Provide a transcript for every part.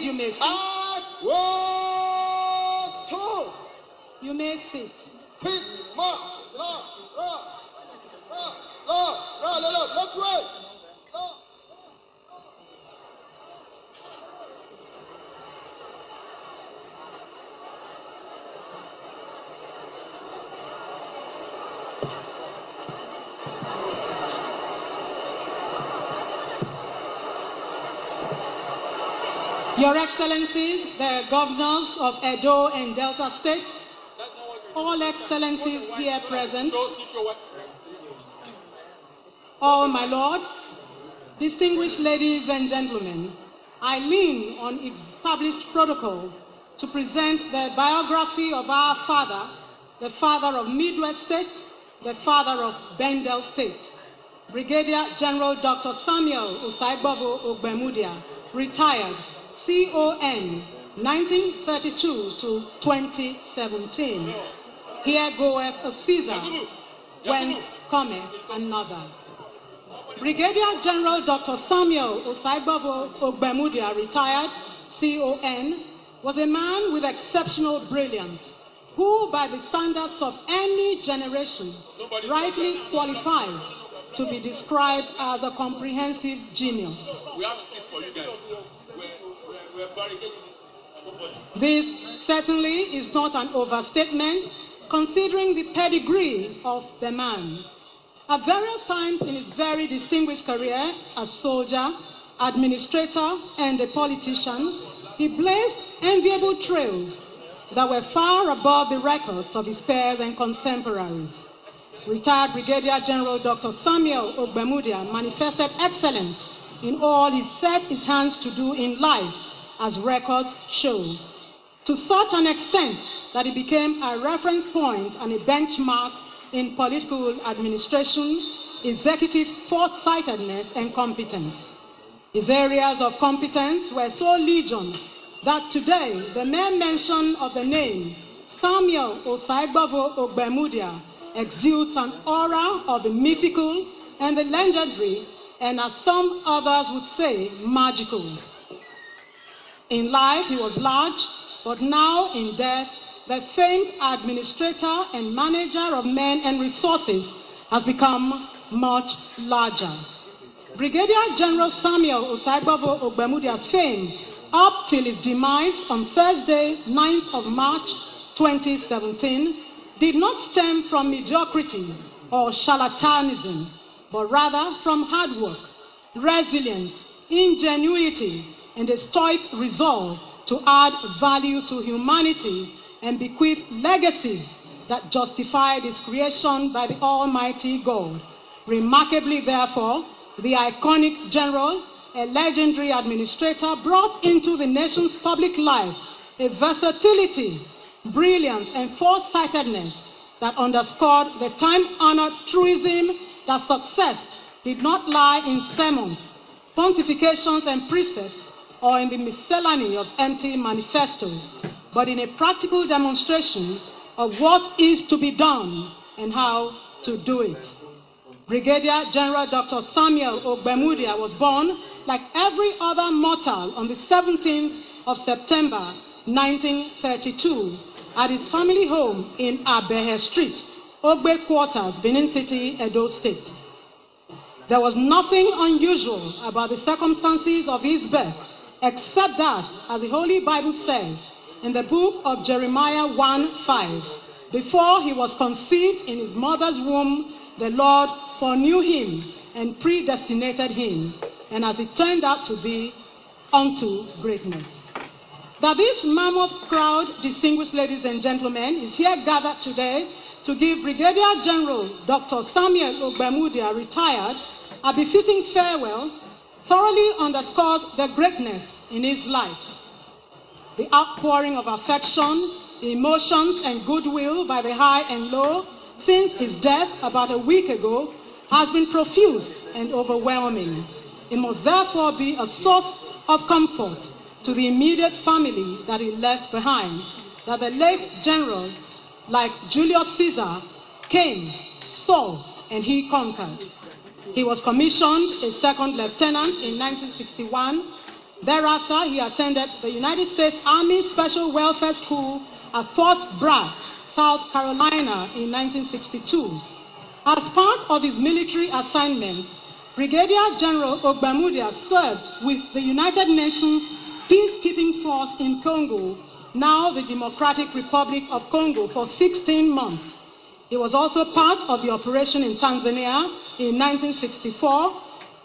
you may sit. You may sit. Let's wait. Your Excellencies, the governors of Edo and Delta states, all Excellencies here present, all my lords, distinguished ladies and gentlemen, I lean on established protocol to present the biography of our father, the father of Midwest State, the father of Bendel State, Brigadier General Dr. Samuel OGBEMUDIA, retired, CON 1932 to 2017. Here goeth a Caesar, whence cometh another. Brigadier General Dr. Samuel OGBEMUDIA, retired, CON, was a man with exceptional brilliance, who by the standards of any generation rightly qualifies to be described as a comprehensive genius. We have seat for you guys. We're barricading this. This certainly is not an overstatement, considering the pedigree of the man. At various times in his very distinguished career as soldier, administrator, and a politician, he blazed enviable trails that were far above the records of his peers and contemporaries. Retired Brigadier General Dr. Samuel OGBEMUDIA manifested excellence in all he set his hands to do in life, as records show, to such an extent that he became a reference point and a benchmark in political administration, executive foresightedness, and competence. His areas of competence were so legion that today the mere mention of the name Samuel OGBEMUDIA exudes an aura of the mythical and the legendary, and as some others would say, magical. In life he was large, but now in death, the famed administrator and manager of men and resources has become much larger. Brigadier General Samuel OGBEMUDIA's fame, up till his demise on Thursday, 9th of March 2017, did not stem from mediocrity or charlatanism, but rather from hard work, resilience, ingenuity, and a stoic resolve to add value to humanity and bequeath legacies that justified his creation by the Almighty God. Remarkably, therefore, the iconic general, a legendary administrator, brought into the nation's public life a versatility, brilliance, and foresightedness that underscored the time-honored truism that success did not lie in sermons, pontifications, and precepts, or in the miscellany of empty manifestos, but in a practical demonstration of what is to be done and how to do it. Brigadier General Dr. Samuel OGBEMUDIA was born, like every other mortal, on the 17th of September 1932 at his family home in Abehe Street, Ogbe Quarters, Benin City, Edo State. There was nothing unusual about the circumstances of his birth, except that, as the Holy Bible says in the book of Jeremiah 1:5, before he was conceived in his mother's womb, the Lord foreknew him and predestinated him, and as it turned out to be, unto greatness. That this mammoth crowd, distinguished ladies and gentlemen, is here gathered today to give Brigadier General Dr. Samuel OGBEMUDIA, retired, a befitting farewell, thoroughly underscores the greatness in his life. The outpouring of affection, emotions, and goodwill by the high and low since his death about a week ago has been profuse and overwhelming. It must therefore be a source of comfort to the immediate family that he left behind, that the late general, like Julius Caesar, came, saw, and he conquered. He was commissioned a second lieutenant in 1961 Thereafter, he attended the United States Army Special Welfare School at Fort Bragg, South Carolina in 1962. As part of his military assignments, Brigadier General OGBEMUDIA served with the United Nations Peacekeeping Force in Congo, now the Democratic Republic of Congo, for 16 months. He was also part of the operation in Tanzania in 1964.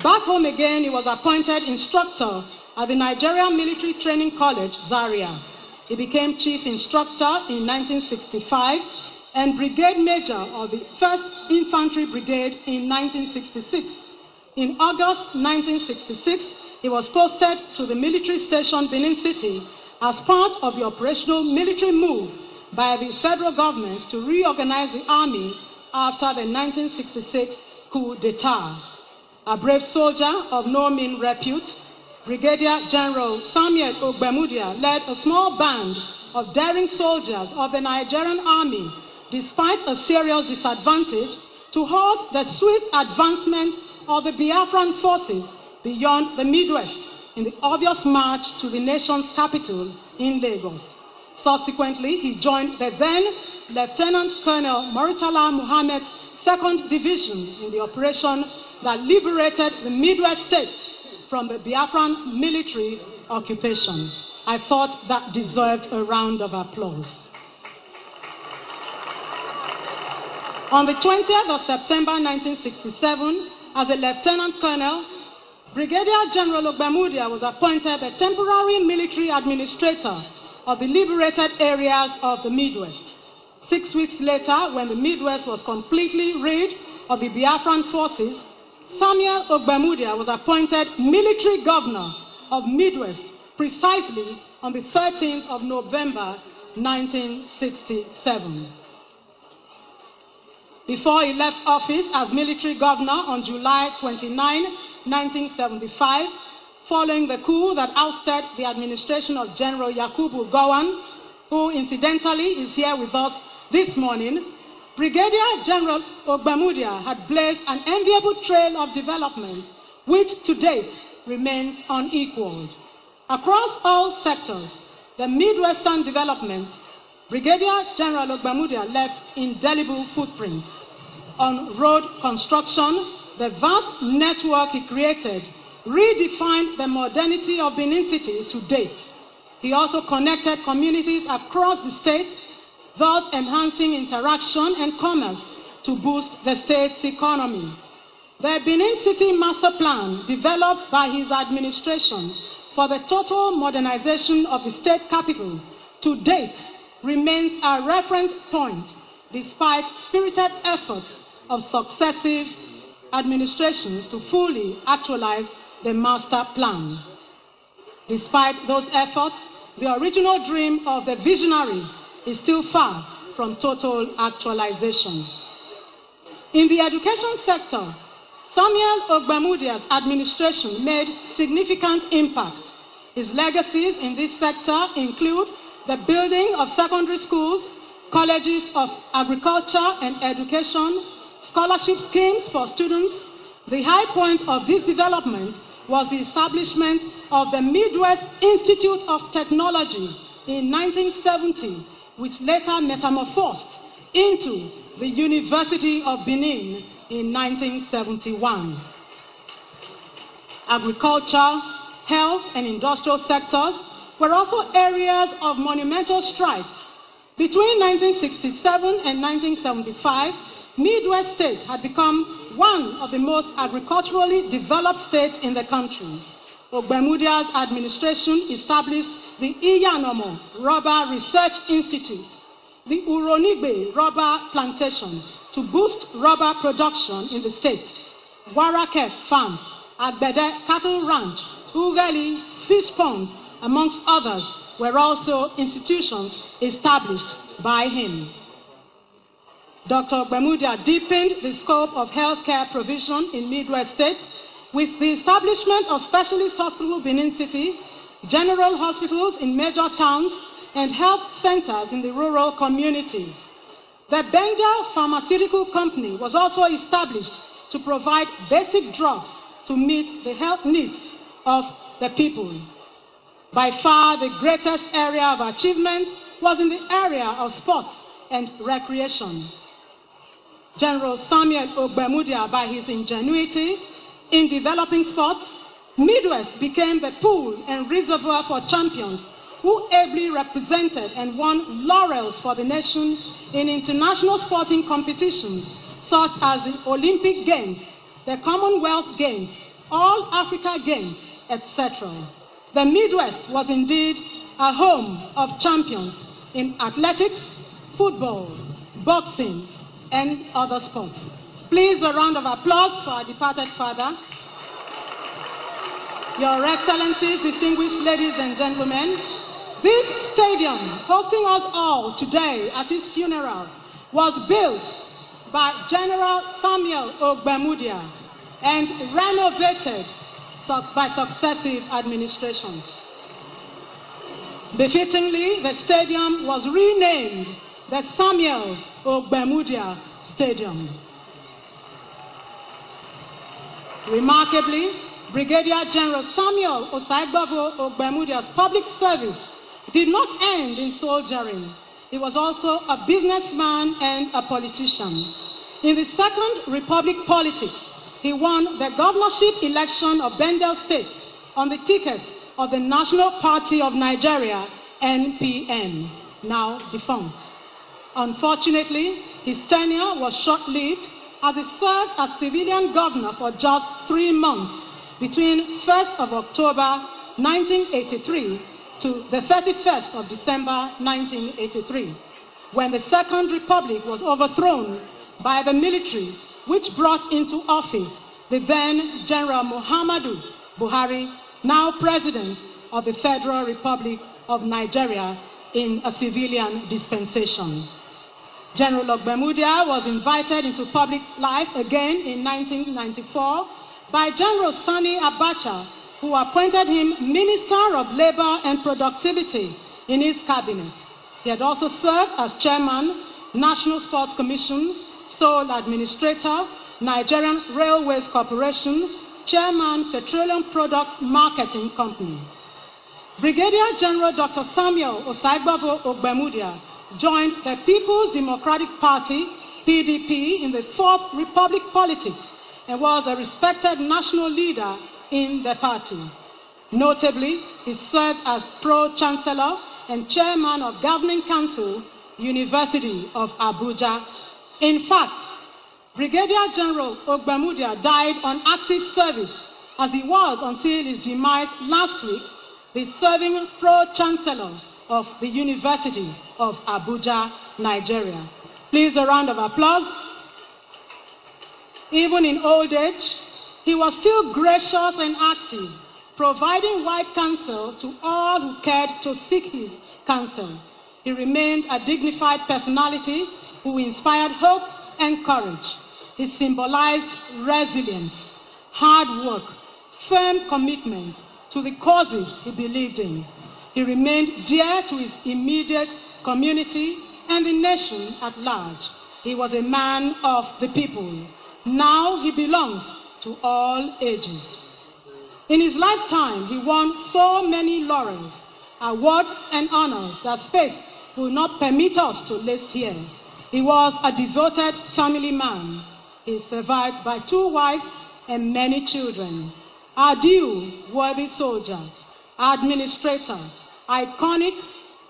Back home again, he was appointed instructor at the Nigerian Military Training College, Zaria. He became chief instructor in 1965 and brigade major of the 1st Infantry Brigade in 1966. In August 1966, he was posted to the military station Benin City as part of the operational military move by the federal government to reorganize the army after the 1966 coup d'etat. A brave soldier of no mean repute, Brigadier General Samuel OGBEMUDIA led a small band of daring soldiers of the Nigerian army, despite a serious disadvantage, to halt the swift advancement of the Biafran forces beyond the Midwest in the obvious march to the nation's capital in Lagos. Subsequently, he joined the then Lieutenant Colonel Muritala Muhammad's 2nd Division in the operation that liberated the Midwest state from the Biafran military occupation. I thought that deserved a round of applause. On the 20th of September 1967, as a Lieutenant Colonel, Brigadier General OGBEMUDIA was appointed the temporary military administrator of the liberated areas of the Midwest. 6 weeks later, when the Midwest was completely rid of the Biafran forces, Samuel OGBEMUDIA was appointed military governor of Midwest precisely on the 13th of November 1967. Before he left office as military governor on July 29, 1975, following the coup that ousted the administration of General Yakubu Gowon, who incidentally is here with us this morning, Brigadier General OGBEMUDIA had blazed an enviable trail of development which to date remains unequaled. Across all sectors, the Midwestern development, Brigadier General OGBEMUDIA left indelible footprints. On road construction, the vast network he created redefined the modernity of Benin City to date. He also connected communities across the state, thus enhancing interaction and commerce to boost the state's economy. The Benin City Master Plan, developed by his administration for the total modernization of the state capital, to date remains a reference point despite spirited efforts of successive administrations to fully actualize the master plan. Despite those efforts, the original dream of the visionary is still far from total actualization. In the education sector, Samuel OGBEMUDIA's administration made significant impact. His legacies in this sector include the building of secondary schools, colleges of agriculture and education, scholarship schemes for students. The high point of this development was the establishment of the Midwest Institute of Technology in 1970, which later metamorphosed into the University of Benin in 1971. Agriculture, health, and industrial sectors were also areas of monumental strides. Between 1967 and 1975, Midwest State had become one of the most agriculturally developed states in the country. OGBEMUDIA's administration established the Iyanomo Rubber Research Institute, the Uronigbe Rubber Plantation to boost rubber production in the state, Warake Farms, Agbede Cattle Ranch, Ugali Fish Ponds, amongst others, were also institutions established by him. Dr. OGBEMUDIA deepened the scope of healthcare provision in Midwest State with the establishment of specialist hospital Benin City, general hospitals in major towns, and health centers in the rural communities. The Bengal Pharmaceutical Company was also established to provide basic drugs to meet the health needs of the people. By far the greatest area of achievement was in the area of sports and recreation. General Samuel OGBEMUDIA, by his ingenuity in developing sports, Midwest became the pool and reservoir for champions who ably represented and won laurels for the nation in international sporting competitions such as the Olympic Games, the Commonwealth Games, All Africa Games, etc. The Midwest was indeed a home of champions in athletics, football, boxing, and other sports. Please, a round of applause for our departed father. Your Excellencies, distinguished ladies and gentlemen, this stadium hosting us all today at his funeral was built by General Samuel OGBEMUDIA and renovated by successive administrations. Befittingly, the stadium was renamed the Samuel OGBEMUDIA Stadium. Remarkably, Brigadier General Samuel OGBEMUDIA's public service did not end in soldiering. He was also a businessman and a politician. In the Second Republic politics, he won the governorship election of Bendel State on the ticket of the National Party of Nigeria, NPN, now defunct. Unfortunately, his tenure was short-lived as he served as civilian governor for just 3 months between 1st of October 1983 to the 31st of December 1983, when the Second Republic was overthrown by the military, which brought into office the then General Muhammadu Buhari, now President of the Federal Republic of Nigeria, in a civilian dispensation. General OGBEMUDIA was invited into public life again in 1994 by General Sani Abacha, who appointed him Minister of Labor and Productivity in his cabinet. He had also served as Chairman, National Sports Commission, Sole Administrator, Nigerian Railways Corporation, Chairman, Petroleum Products Marketing Company. Brigadier General Dr. Samuel OGBEMUDIA joined the People's Democratic Party, PDP, in the Fourth Republic politics and was a respected national leader in the party. Notably, he served as Pro-Chancellor and Chairman of Governing Council, University of Abuja. In fact, Brigadier General OGBEMUDIA died on active service, as he was until his demise last week, the serving Pro-Chancellor of the University of Abuja, Nigeria. Please, a round of applause. Even in old age, he was still gracious and active, providing wide counsel to all who cared to seek his counsel. He remained a dignified personality who inspired hope and courage. He symbolized resilience, hard work, firm commitment to the causes he believed in. He remained dear to his immediate community and the nation at large. He was a man of the people. Now he belongs to all ages. In his lifetime, he won so many laurels, awards, and honors that space will not permit us to list here. He was a devoted family man. He is survived by 2 wives and many children. Adieu, worthy soldier, administrator, iconic,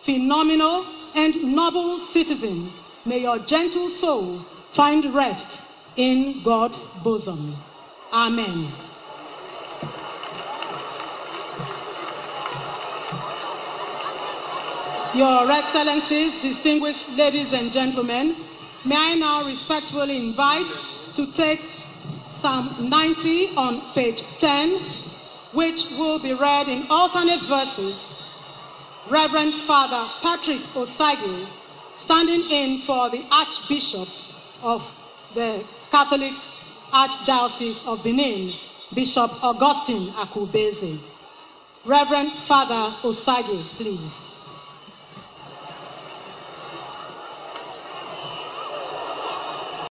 phenomenal, and noble citizen. May your gentle soul find rest in God's bosom. Amen. Your Excellencies, distinguished ladies and gentlemen, may I now respectfully invite to take Psalm 90 on page 10, which will be read in alternate verses. Reverend Father Patrick Osagi, standing in for the Archbishop of the Catholic Archdiocese of Benin, Bishop Augustine Akubeze. Reverend Father Osagi, please.